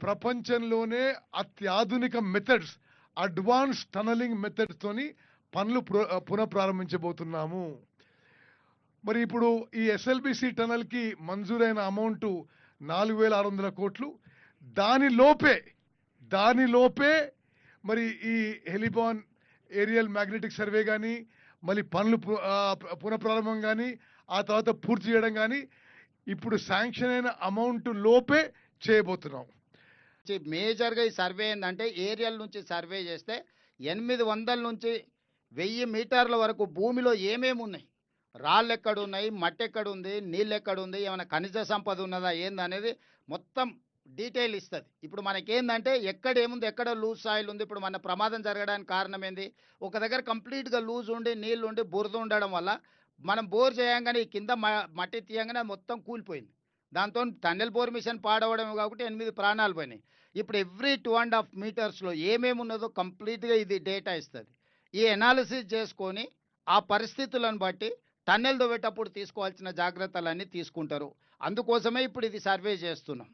ప్రపంచంలోనే అత్యాధునిక methods, advance tunnelling methods తోని పనులు పునఃప్రారంభించబోతున్నాము. మరి ఇప్పుడు ఈ ఎస్ఎల్బిసి టనల్ కి మంజూరైన అమౌంట్ 4,600 కోట్లు. దానిలోపే మరి ఈ హెలిబాన్ ఏరియల్ మ్యాగ్నెటిక్ సర్వే కానీ, మళ్ళీ పనులు పునఃప్రారంభం కానీ, ఆ తర్వాత పూర్తి చేయడం కానీ ఇప్పుడు శాంక్షన్ అయిన అమౌంట్ లోపే చేయబోతున్నాం. మేజర్గా ఈ సర్వే ఏంటంటే ఏరియల్ నుంచి సర్వే చేస్తే 800 నుంచి 1000 మీటర్ల వరకు భూమిలో ఏమేమి ఉన్నాయి, రాళ్ళు ఎక్కడున్నాయి, మట్టి ఎక్కడుంది, నీళ్ళు ఎక్కడుంది, ఏమైనా ఖనిజ సంపద ఉన్నదా ఏందనేది మొత్తం డీటెయిల్ ఇస్తుంది. ఇప్పుడు మనకేందంటే ఎక్కడ ఏముంది, ఎక్కడ లూజ్ సాయిల్ ఉంది. ఇప్పుడు మన ప్రమాదం జరగడానికి కారణం ఏంది, ఒక దగ్గర కంప్లీట్గా లూజ్ ఉండి నీళ్ళు ఉండి బురద ఉండడం వల్ల మనం బోర్ చేయంగానే ఈ కింద మట్టి తీయంగానే మొత్తం కూలిపోయింది. దాంతో టన్నెల్ బోర్ మిషన్ పాడవడమే కాబట్టి 8 ప్రాణాలు పోయినాయి. ఇప్పుడు ఎవ్రీ 2.5 మీటర్స్లో ఏమేమి ఉన్నదో కంప్లీట్గా ఇది డేటా ఇస్తుంది. ఈ ఎనాలిసిస్ చేసుకొని ఆ పరిస్థితులను బట్టి టన్నెల్ దొవ్వేటప్పుడు తీసుకోవాల్సిన జాగ్రత్తలన్నీ తీసుకుంటారు. అందుకోసమే ఇప్పుడు ఇది సర్వే చేస్తున్నాం.